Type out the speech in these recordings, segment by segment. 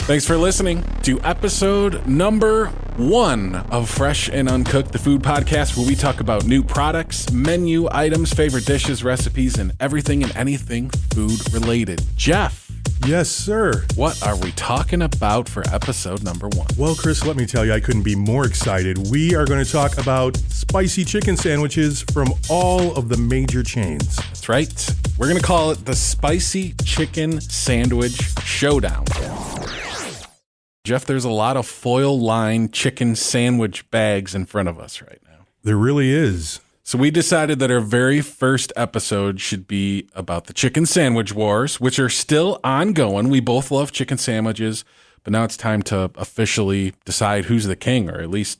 Thanks for listening to episode number 1 of Fresh and Uncooked, the food podcast where we talk about new products, menu items, favorite dishes, recipes, and everything and anything food related. Jeff. Yes, sir. What are we talking about for episode number 1? Well, Chris, let me tell you, I couldn't be more excited. We are going to talk about spicy chicken sandwiches from all of the major chains. That's right. We're going to call it the Spicy Chicken Sandwich Showdown. Jeff, there's a lot of foil-lined chicken sandwich bags in front of us right now. There really is. So we decided that our very first episode should be about the chicken sandwich wars, which are still ongoing. We both love chicken sandwiches, but now it's time to officially decide who's the king, or at least,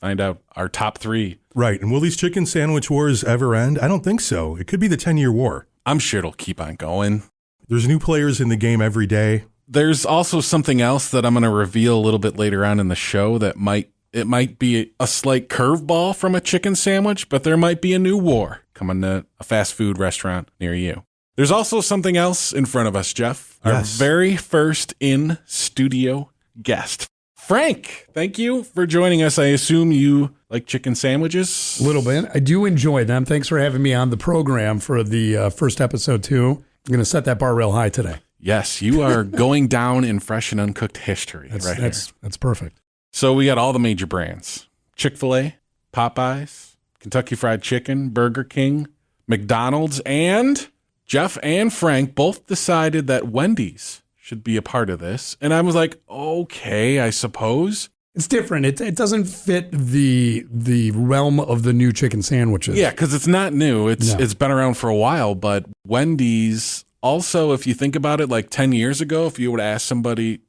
find out our top 3. Right. And will these chicken sandwich wars ever end? I don't think so. It could be the 10-year war. I'm sure it'll keep on going. There's new players in the game every day. There's also something else that I'm going to reveal a little bit later on in the show that might be a slight curveball from a chicken sandwich, but there might be a new war coming to a fast food restaurant near you. There's also something else in front of us, Jeff. Yes. Our very first in-studio guest. Frank, thank you for joining us. I assume you like chicken sandwiches? A little bit. I do enjoy them. Thanks for having me on the program for the first episode, too. I'm going to set that bar real high today. Yes, you are going down in Fresh and Uncooked history That's perfect. So we got all the major brands. Chick-fil-A, Popeyes, Kentucky Fried Chicken, Burger King, McDonald's, and Jeff and Frank both decided that Wendy's should be a part of this. And I was like, okay, I suppose. It's different. It doesn't fit the realm of the new chicken sandwiches. Yeah, because it's not new. It's been around for a while, but Wendy's... Also, if you think about it, like 10 years ago, if you would ask somebody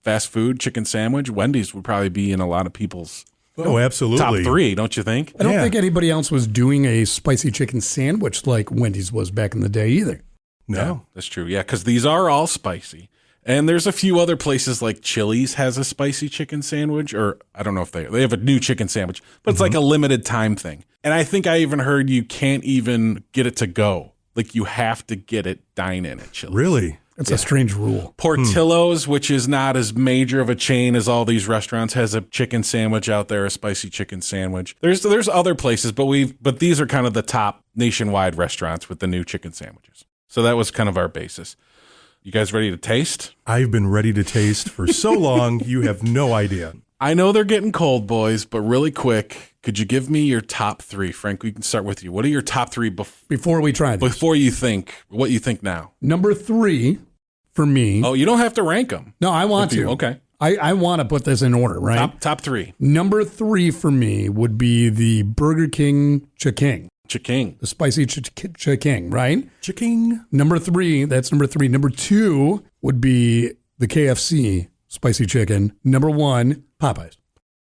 fast food, chicken sandwich, Wendy's would probably be in a lot of people's absolutely. top 3, don't you think? I don't think anybody else was doing a spicy chicken sandwich like Wendy's was back in the day either. No. Yeah, that's true. Yeah, because these are all spicy. And there's a few other places like Chili's has a spicy chicken sandwich, or I don't know if they have a new chicken sandwich, but it's like a limited time thing. And I think I even heard you can't even get it to go. Like, you have to get it, dine in at Chili's. Really? That's a strange rule. Portillo's, which is not as major of a chain as all these restaurants, has a chicken sandwich out there, a spicy chicken sandwich. There's other places, but these are kind of the top nationwide restaurants with the new chicken sandwiches. So that was kind of our basis. You guys ready to taste? I've been ready to taste for so long, you have no idea. I know they're getting cold, boys, but really quick, could you give me your top 3? Frank, we can start with you. What are your top 3 before we try this? Before you think, what you think now? Number 3 for me. Oh, you don't have to rank them. No, I want to. Okay. I want to put this in order, right? Top 3. Number 3 for me would be the Burger King Chicken. Chicken. The spicy chicken, right? Chicken. Number 3, that's number 3. Number 2 would be the KFC spicy chicken. Number 1, Popeyes.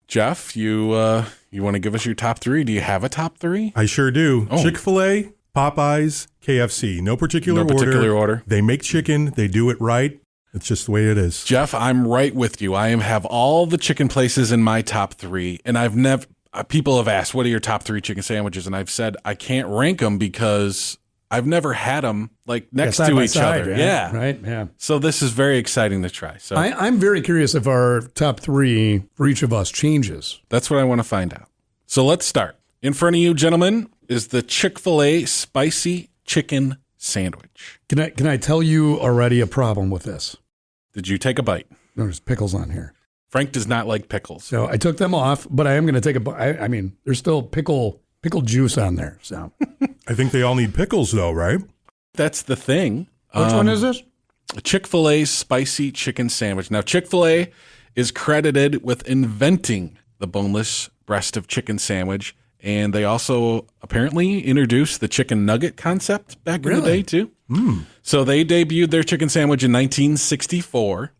Jeff, you want to give us your top 3? Do you have a top 3? I sure do. Oh. Chick-fil-A, Popeyes, KFC. No particular order. They make chicken. They do it right. It's just the way it is. Jeff, I'm right with you. I have all the chicken places in my top 3, and people have asked, what are your top 3 chicken sandwiches? And I've said I can't rank them because I've never had them next to each other. Right? Yeah. Right. Yeah. So this is very exciting to try. So I'm very curious if our top 3 for each of us changes. That's what I want to find out. So let's start. In front of you, gentlemen, is the Chick-fil-A spicy chicken sandwich. Can I tell you already a problem with this? Did you take a bite? There's pickles on here. Frank does not like pickles. So I took them off, but I am going to take a bite. I mean, there's still pickle juice on there. So I think they all need pickles, though, right? That's the thing. Which one is this? Chick-fil-A spicy chicken sandwich. Now, Chick-fil-A is credited with inventing the boneless breast of chicken sandwich, and they also apparently introduced the chicken nugget concept back in the day, too. So they debuted their chicken sandwich in 1964.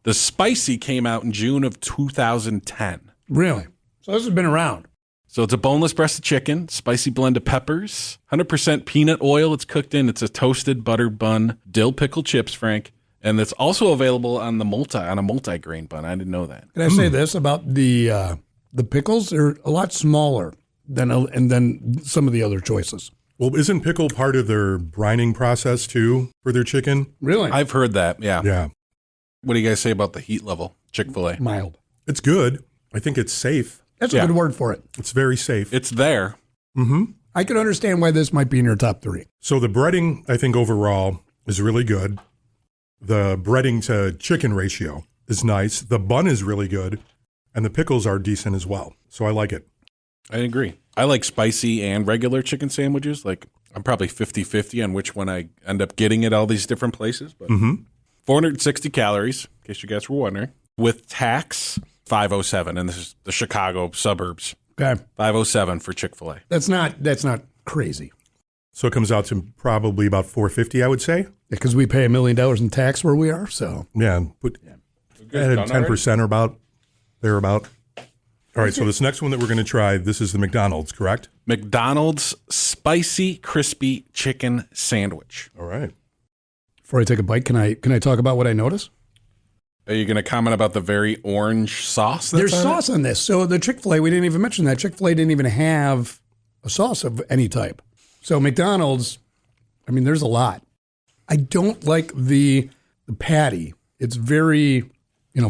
The spicy came out in June of 2010. Really? So this has been around. So it's a boneless breast of chicken, spicy blend of peppers, 100% peanut oil it's cooked in. It's a toasted buttered bun, dill pickle chips, Frank. And it's also available on a multi-grain bun. I didn't know that. Can I say this about the pickles? They're a lot smaller than some of the other choices. Well, isn't pickle part of their brining process too for their chicken? Really? I've heard that, yeah. Yeah. What do you guys say about the heat level? Chick-fil-A. Mild. It's good. I think it's safe. That's a good word for it. It's very safe. It's there. I can understand why this might be in your top 3. So the breading, I think overall is really good. The breading to chicken ratio is nice. The bun is really good. And the pickles are decent as well. So I like it. I agree. I like spicy and regular chicken sandwiches. Like, I'm probably 50-50 on which one I end up getting at all these different places. But 460 calories, in case you guys were wondering. With tax, 507. And this is the Chicago suburbs. Okay. 507 for Chick-fil-A. That's not crazy. So it comes out to probably about $450, I would say. Because we pay $1 million in tax where we are, so. Yeah, put added 10% or about thereabout. All right, so this next one that we're going to try, this is the McDonald's, correct? McDonald's spicy crispy chicken sandwich. All right. Before I take a bite, can I talk about what I noticed? Are you going to comment about the very orange sauce? There's sauce on this. So the Chick-fil-A, we didn't even mention that. Chick-fil-A didn't even have a sauce of any type. So McDonald's, I mean, there's a lot. I don't like the patty. It's very,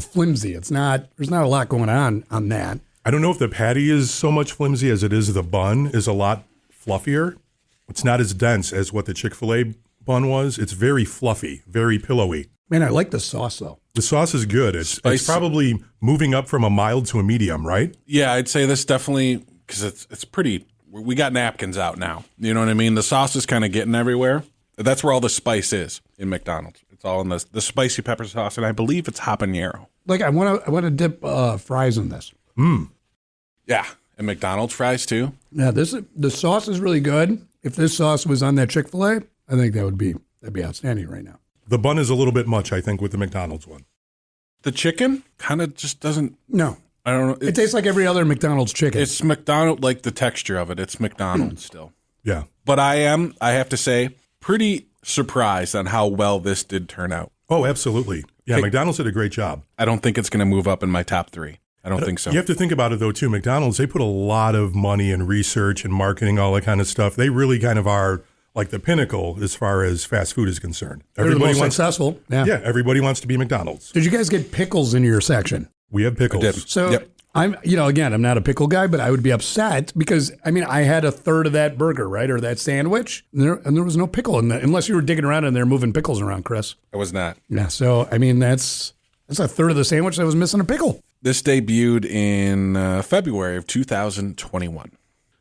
flimsy. There's not a lot going on that. I don't know if the patty is so much flimsy as it is the bun is a lot fluffier. It's not as dense as what the Chick-fil-A bun was. It's very fluffy, very pillowy. Man, I like the sauce, though. The sauce is good. It's probably moving up from a mild to a medium, right? Yeah, I'd say this definitely, because it's pretty, we got napkins out now. You know what I mean? The sauce is kind of getting everywhere. That's where all the spice is in McDonald's. It's all in the spicy pepper sauce, and I believe it's habanero. Like, I want to dip fries in this. Yeah, and McDonald's fries, too. Yeah, the sauce is really good. If this sauce was on that Chick-fil-A, I think that'd be outstanding right now. The bun is a little bit much, I think, with the McDonald's one. The chicken kind of just doesn't. No. I don't know. It tastes like every other McDonald's chicken. It's McDonald's, like the texture of it. It's McDonald's still. Yeah. But I have to say, pretty surprised on how well this did turn out. Oh, absolutely. Yeah, McDonald's did a great job. I don't think it's going to move up in my top 3. I don't think so. You have to think about it, though, too. McDonald's, they put a lot of money in research and marketing, all that kind of stuff. They really kind of are like the pinnacle as far as fast food is concerned. They're the most successful. Yeah, everybody wants to be McDonald's. Did you guys get pickles in your section? We have pickles. I did. So Yep. I'm not a pickle guy, but I would be upset because, I had a third of that burger, right, or that sandwich, and there was no pickle in that, unless you were digging around and they're moving pickles around, Chris. I was not. Yeah, so, that's a third of the sandwich that was missing a pickle. This debuted in February of 2021.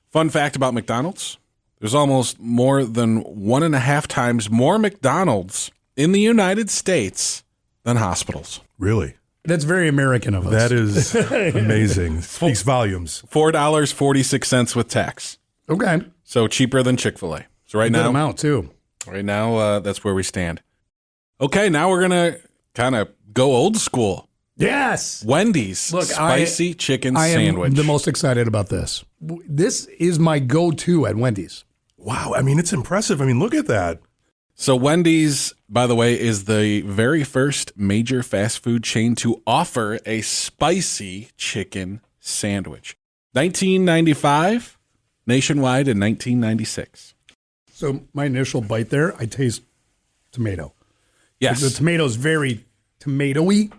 Fun fact about McDonald's. There's almost more than 1.5 times more McDonald's in the United States than hospitals. Really? That's very American of us. That is amazing. Speaks volumes. $4.46 with tax. Okay. So cheaper than Chick-fil-A. So right Good now, amount, too. Right now, that's where we stand. Okay, now we're going to kind of go old school. Yes. Wendy's spicy chicken sandwich. I am the most excited about this. This is my go-to at Wendy's. Wow. It's impressive. Look at that. So Wendy's, by the way, is the very first major fast food chain to offer a spicy chicken sandwich. 1995, nationwide in 1996. So my initial bite there, I taste tomato. Yes. The tomato's very tomatoey.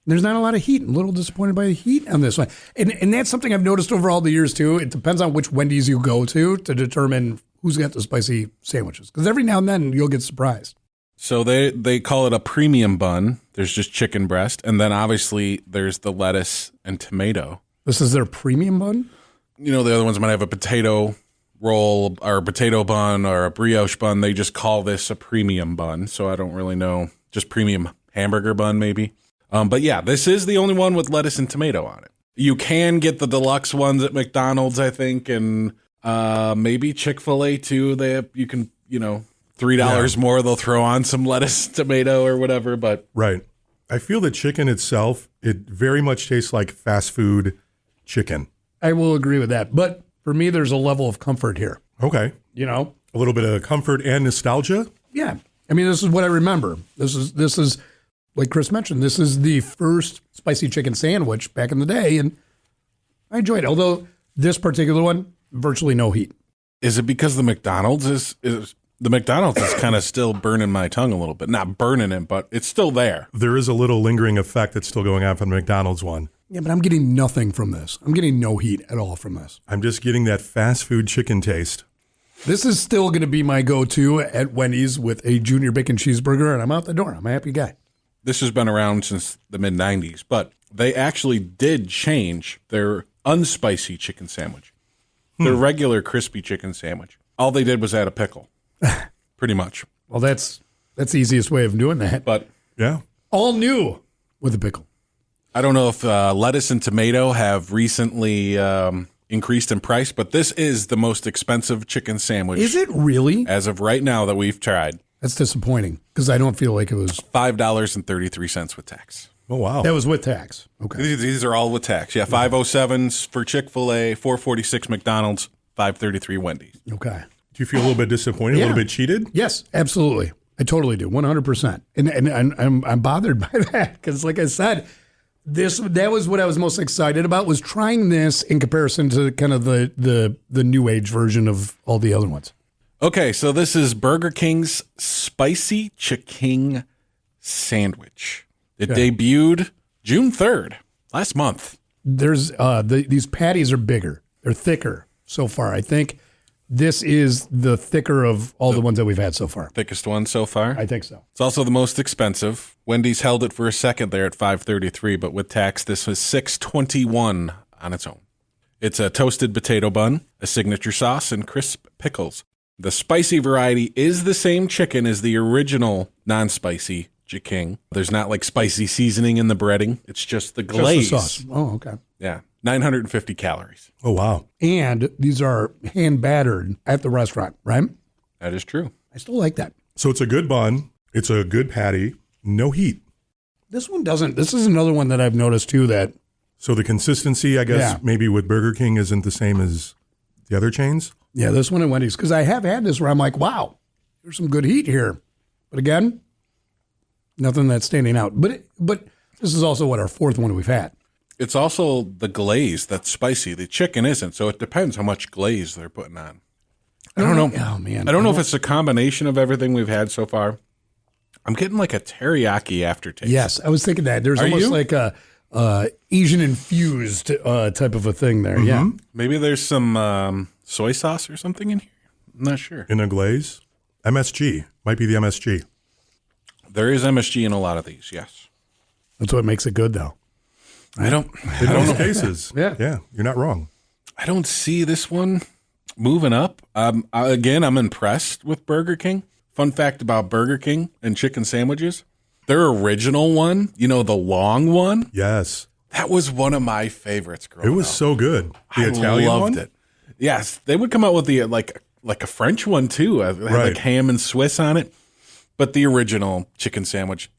There's not a lot of heat. I'm a little disappointed by the heat on this one. And that's something I've noticed over all the years, too. It depends on which Wendy's you go to determine who's got the spicy sandwiches. Because every now and then you'll get surprised. So they call it a premium bun. There's just chicken breast. And then obviously there's the lettuce and tomato. This is their premium bun? The other ones might have a potato roll or a potato bun or a brioche bun. They just call this a premium bun. So I don't really know. Just premium hamburger bun maybe. But yeah, this is the only one with lettuce and tomato on it. You can get the deluxe ones at McDonald's, I think, and maybe Chick-fil-A too. You can, $3 more. They'll throw on some lettuce, tomato, or whatever. But right, I feel the chicken itself, it very much tastes like fast food chicken. I will agree with that. But for me, there's a level of comfort here. Okay, a little bit of comfort and nostalgia. Yeah, this is what I remember. This is. Like Chris mentioned, this is the first spicy chicken sandwich back in the day, and I enjoyed it. Although this particular one, virtually no heat. Is it because the McDonald's is The McDonald's is kind of still burning my tongue a little bit. Not burning it, but it's still there. There is a little lingering effect that's still going on from the McDonald's one. Yeah, but I'm getting nothing from this. I'm getting no heat at all from this. I'm just getting that fast food chicken taste. This is still going to be my go-to at Wendy's with a junior bacon cheeseburger, and I'm out the door. I'm a happy guy. This has been around since the mid-'90s, but they actually did change their unspicy chicken sandwich. Their regular crispy chicken sandwich. All they did was add a pickle, pretty much. Well, that's the easiest way of doing that. But Yeah. All new with a pickle. I don't know if lettuce and tomato have recently increased in price, but this is the most expensive chicken sandwich. Is it really? As of right now that we've tried. That's disappointing because I don't feel like it was. $5.33 with tax. Oh, wow. That was with tax. Okay. These are all with tax. Yeah, 507s for Chick-fil-A, 446 McDonald's, 533 Wendy's. Okay. Do you feel a little bit disappointed, a little bit cheated? Yes, absolutely. I totally do, 100%. And I'm bothered by that because, like I said, that was what I was most excited about, was trying this in comparison to kind of the new age version of all the other ones. Okay, so this is Burger King's Spicy Chicken Sandwich. It debuted June 3rd, last month. There's these patties are bigger. They're thicker so far. I think this is the thicker of all the ones that we've had so far. Thickest one so far. I think so. It's also the most expensive. Wendy's held it for a second there at $5.33, but with tax, this was $6.21 on its own. It's a toasted potato bun, a signature sauce, and crisp pickles. The spicy variety is the same chicken as the original non-spicy chicken. There's not like spicy seasoning in the breading. It's just the glaze. Just the sauce. Oh, okay. Yeah, 950 calories. Oh, wow. And these are hand battered at the restaurant, right? That is true. I still like that. So it's a good bun. It's a good patty. No heat. This one doesn't. This is another one that I've noticed too that. So the consistency, I guess, Yeah. maybe with Burger King isn't the same as the other chains. Yeah, this one at Wendy's, because I have had this where I'm like, wow, there's some good heat here. But again, nothing that's standing out. But this is also our fourth one we've had. It's also the glaze that's spicy. The chicken isn't, so it depends how much glaze they're putting on. I don't know. Oh, man. I don't know if it's a combination of everything we've had so far. I'm getting like a teriyaki aftertaste. Yes, I was thinking that. There's almost like a Asian infused type of a thing there. Yeah. Maybe there's some soy sauce or something in here. I'm not sure. In a glaze. MSG. Might be the MSG. There is MSG in a lot of these, yes. That's what makes it good, though. I don't In most cases. Yeah. Yeah, you're not wrong. I don't see this one moving up. Again, I'm impressed with Burger King. Fun fact about Burger King and chicken sandwiches, their original one, the long one, Yes. that was one of my favorites growing It was up. so good. The Italian loved one? it. Yes, they would come out with the like a French one too. It had Right. like ham and Swiss on it. But the original chicken sandwich,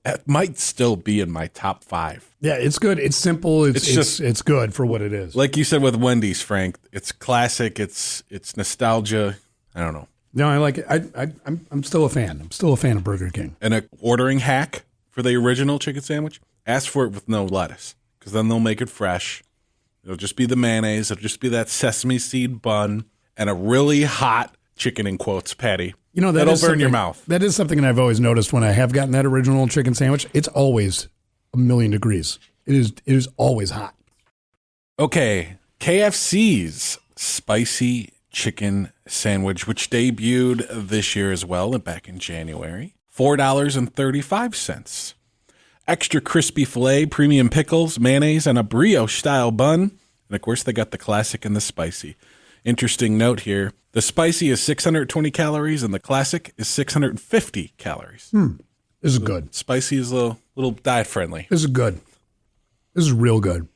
it might still be in my top 5. Yeah, it's good. It's simple. It's good for what it is. Like you said with Wendy's, Frank, it's classic. It's nostalgia. I don't know. No, I like it. I'm still a fan. I'm still a fan of Burger King. And a ordering hack for the original chicken sandwich, ask for it with no lettuce, because then they'll make it fresh. It'll just be the mayonnaise. It'll just be that sesame seed bun and a really hot chicken, in quotes, patty. That'll burn your mouth. That is something that I've always noticed when I have gotten that original chicken sandwich. It's always 1,000,000 degrees. It is always hot. Okay, KFC's spicy chicken sandwich, which debuted this year as well, back in January, $4.35. Extra crispy filet, premium pickles, mayonnaise, and a brioche-style bun. And, of course, they got the classic and the spicy. Interesting note here, the spicy is 620 calories and the classic is 650 calories. This is good. Spicy is a little diet-friendly. This is good. This is real good.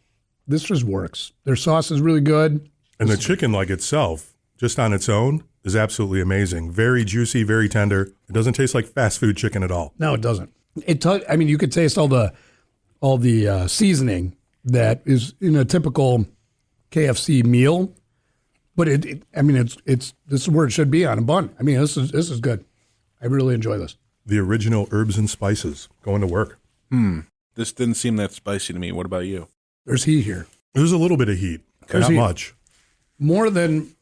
This just works. Their sauce is really good. And the chicken, like itself, just on its own, is absolutely amazing. Very juicy, very tender. It doesn't taste like fast food chicken at all. No, it doesn't. I mean, you could taste all the seasoning that is in a typical KFC meal, but this is where it should be on a bun. I mean, this is good. I really enjoy this. The original herbs and spices going to work. This didn't seem that spicy to me. What about you? There's heat here. There's a little bit of heat. There's Not heat. much. More than,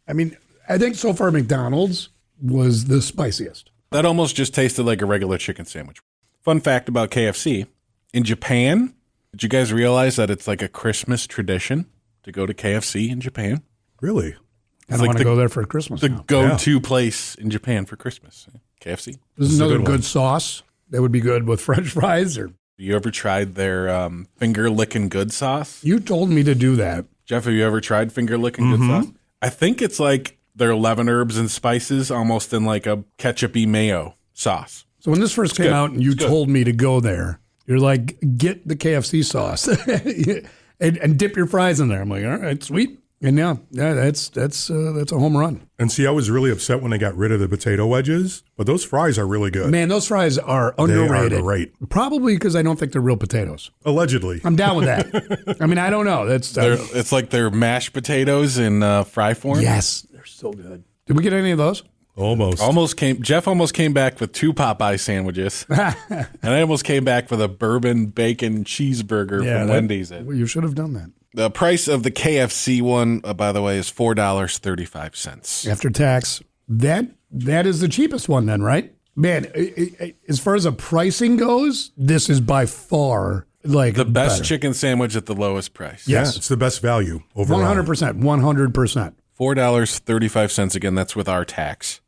I think so far McDonald's was the spiciest. That almost just tasted like a regular chicken sandwich. Fun fact about KFC. In Japan, did you guys realize that it's like a Christmas tradition to go to KFC in Japan? Really? I don't want to go there for Christmas The now. go-to place in Japan for Christmas. KFC. This is another a good good one. sauce that would be good with French fries. Or You ever tried their finger licking good sauce? you told me to do that. Jeff, have you ever tried finger licking good sauce? I think it's like their 11 herbs and spices almost in like a ketchup-y mayo sauce. So when this first came good. out and you told me to go there, you're like, get the KFC sauce and dip your fries in there. I'm like, all right, sweet. And yeah, that's a home run. And see, I was really upset when they got rid of the potato wedges, but those fries are really good. Man, those fries are They underrated. are great. Probably because I don't think they're real potatoes. Allegedly. I'm down with that. I mean, I don't know. That's It's like their mashed potatoes in fry form. yes, they're so good. Did we get any of those? Almost. Jeff almost came back with 2 Popeye sandwiches. And I almost came back with a bourbon bacon cheeseburger from Wendy's. Well, you should have done that. The price of the KFC one, by the way, is $4.35. After tax, that is the cheapest one then, right? Man, as far as the pricing goes, this is by far like The best better. chicken sandwich at the lowest price. Yeah, Yes. it's the best value overall. 100%. 100%. $4.35. Again, that's with our tax.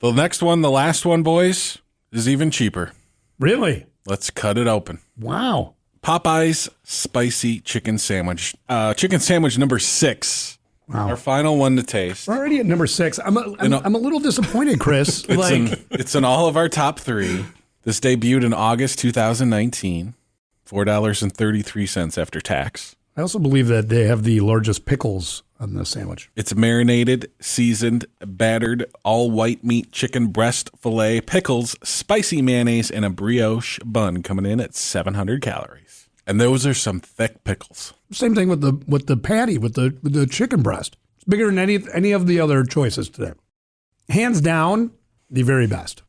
The next one, the last one, boys, is even cheaper. Really? Let's cut it open. Wow. Popeye's spicy chicken sandwich. Chicken sandwich number 6. Wow. Our final one to taste. We're already at number 6. I'm a little disappointed, Chris. It's in all of our top 3. This debuted in August 2019. $4.33 after tax. I also believe that they have the largest pickles on the sandwich. It's marinated, seasoned, battered, all white meat chicken breast fillet, pickles, spicy mayonnaise, and a brioche bun coming in at 700 calories. And those are some thick pickles. Same thing with the patty with the chicken breast. It's bigger than any of the other choices today. Hands down, the very best.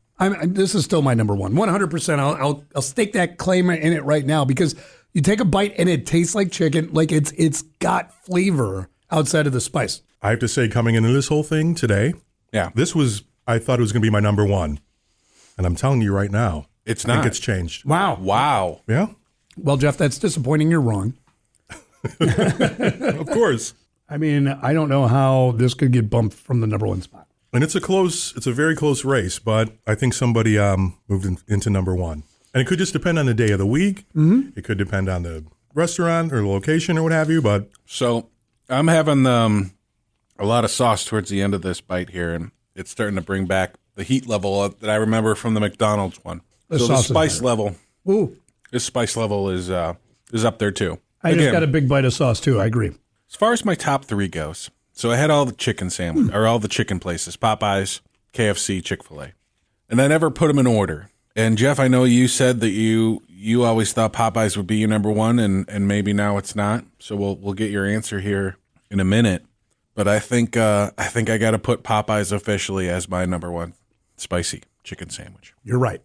This is still my number one. 100%. I'll stake that claim in it right now because you take a bite and it tastes like chicken, like it's got flavor outside of the spice. I have to say, coming into this whole thing today, Yeah. I thought it was going to be my number one. And I'm telling you right now, I not. think it's changed. Wow. Yeah, Well, Jeff, that's disappointing. You're wrong. of course. I mean, I don't know how this could get bumped from the number one spot. And it's a very close race, but I think somebody moved into number one. And it could just depend on the day of the week. Mm-hmm. It could depend on the restaurant or the location or what have you. But So I'm having a lot of sauce towards the end of this bite here, and it's starting to bring back the heat level that I remember from the McDonald's one. The So the sauce is spice better. level, Ooh, this spice level is up there too. I just Again, got a big bite of sauce too. I agree. as far as my top 3 goes, so I had all the chicken sandwich or all the chicken places: Popeyes, KFC, Chick-fil-A, and I never put them in order. And Jeff, I know you said that you always thought Popeyes would be your number one, and maybe now it's not. So we'll get your answer here in a minute. But I think I got to put Popeyes officially as my number one spicy chicken sandwich. You're right.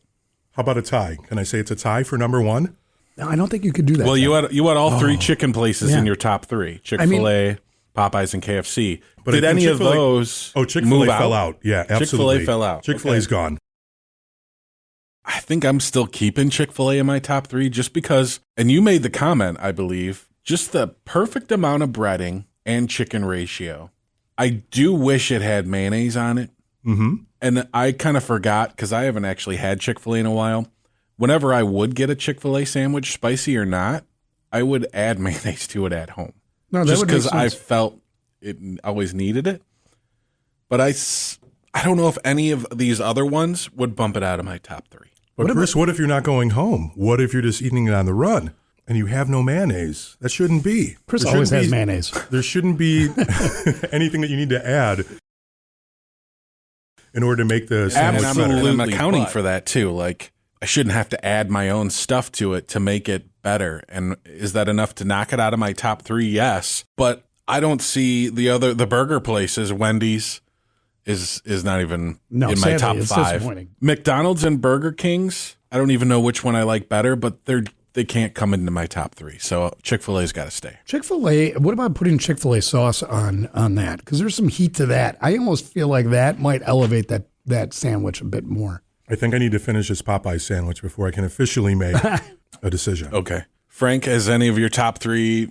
how about a tie? Can I say it's a tie for number one? No, I don't think you could do that. Well, you had all 3 chicken places Yeah. in your top 3: Chick-fil-A, Popeyes, and KFC. But Did I think any of Chick-fil-A those Chick-fil-A move fell out. Yeah, absolutely. Chick-fil-A fell out. Chick-fil-A's Okay. gone. I think I'm still keeping Chick-fil-A in my top 3 just because, and you made the comment, I believe, just the perfect amount of breading and chicken ratio. I do wish it had mayonnaise on it. Mm-hmm. And I kind of forgot because I haven't actually had Chick-fil-A in a while. Whenever I would get a Chick-fil-A sandwich, spicy or not, I would add mayonnaise to it at home. No, that Just would make because I sense. felt it always needed it. But I don't know if any of these other ones would bump it out of my top 3. But Chris, what if you're not going home? What if you're just eating it on the run and you have no mayonnaise? That shouldn't be. Chris There always shouldn't has be- mayonnaise. There shouldn't be anything that you need to add in order to make the sandwich better. Absolutely. I'm Absolutely, accounting but- for that too. Like, I shouldn't have to add my own stuff to it to make it better. And is that enough to knock it out of my top 3? Yes. But I don't see the burger places. Wendy's is not even No, in my sadly, top it's 5. disappointing. McDonald's and Burger King's, I don't even know which one I like better, but they can't come into my top 3. So Chick-fil-A's got to stay. Chick-fil-A, what about putting Chick-fil-A sauce on that? Because there's some heat to that. I almost feel like that might elevate that sandwich a bit more. I think I need to finish this Popeye sandwich before I can officially make a decision. Okay. Frank, has any of your top three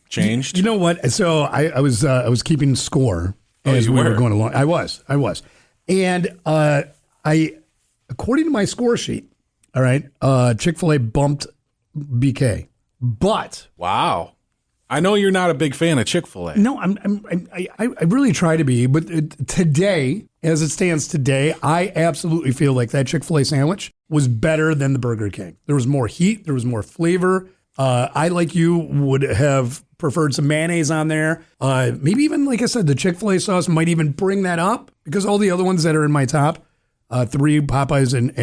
changed? You know what? So I was keeping score as you we were? were going along. I was, and I according to my score sheet, all right, Chick-fil-A bumped BK, but Wow. I know you're not a big fan of Chick-fil-A. no, I really try to be, but today, as it stands today, I absolutely feel like that Chick-fil-A sandwich was better than the Burger King. There was more heat, there was more flavor. I, like you, would have preferred some mayonnaise on there. Maybe even, like I said, the Chick-fil-A sauce might even bring that up, because all the other ones that are in my top three, Popeyes and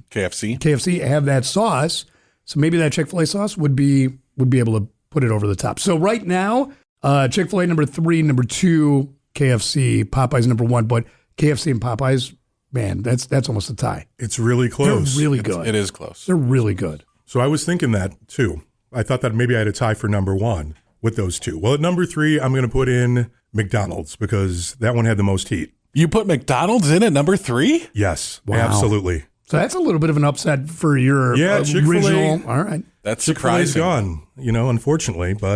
KFC. KFC, have that sauce. So maybe that Chick-fil-A sauce would be able to put it over the top. So right now, Chick-fil-A number 3, number 2, KFC, Popeyes number 1, but KFC and Popeyes, man, that's almost a tie. It's really close. They're really good. It is close. They're really good. So I was thinking that too. I thought that maybe I had a tie for number 1 with those two. Well, at number 3, I'm going to put in McDonald's because that one had the most heat. You put McDonald's in at number 3? Yes, Wow. absolutely. So that's a little bit of an upset for your Chick-fil-A. original. All right. That's Chick-fil-A's surprising. gone, unfortunately, but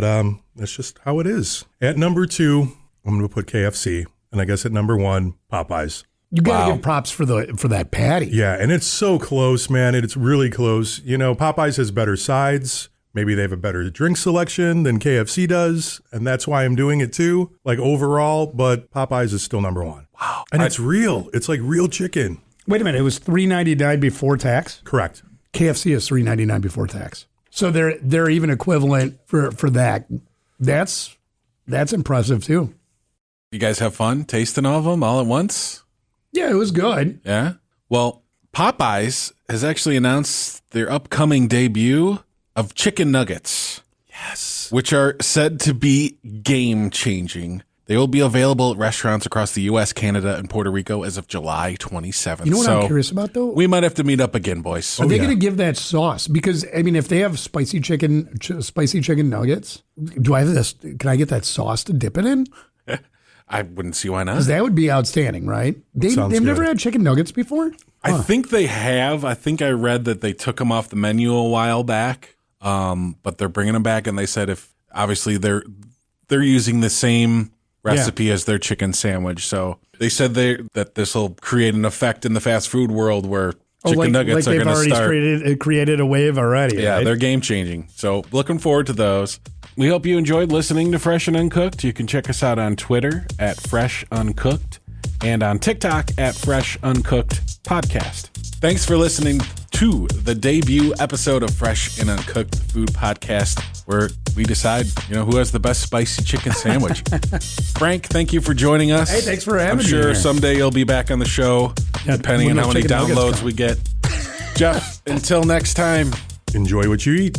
that's just how it is. At number 2, I'm going to put KFC, and I guess at number 1, Popeyes. You got to Wow. give props for that patty. Yeah, and it's so close, man. It's really close. Popeyes has better sides. Maybe they have a better drink selection than KFC does, and that's why I'm doing it too, like overall, but Popeyes is still number 1. Wow. And it's real. It's like real chicken. Wait a minute. It was $3.99 before tax. Correct. KFC is $3.99 before tax. So they're even equivalent for that. That's impressive too. You guys have fun tasting all of them all at once? Yeah, it was good. Yeah. Well, Popeyes has actually announced their upcoming debut of chicken nuggets. Yes. Which are said to be game-changing. They will be available at restaurants across the U.S., Canada, and Puerto Rico as of July 27th. You know what I'm curious about though? We might have to meet up again, boys. Are they going to give that sauce? Because I mean, if they have spicy chicken nuggets, do I have this? Can I get that sauce to dip it in? I wouldn't see why not. Because that would be outstanding, right? They've Sounds never good. had chicken nuggets before. I think they have. I think I read that they took them off the menu a while back, but they're bringing them back. And they said if obviously they're using the same recipe as their chicken sandwich. So they said that this will create an effect in the fast food world where chicken nuggets are going to start. They've created a wave already. Yeah, right? they're game changing. So looking forward to those. We hope you enjoyed listening to Fresh and Uncooked. You can check us out on Twitter at Fresh Uncooked and on TikTok at Fresh Uncooked Podcast. Thanks for listening to the debut episode of Fresh and Uncooked, the food podcast, where we decide, who has the best spicy chicken sandwich. Frank, thank you for joining us. Hey, thanks for having me I'm sure here. someday you'll be back on the show, depending on when how those many chicken nuggets downloads come. we get. Jeff, until next time. Enjoy what you eat.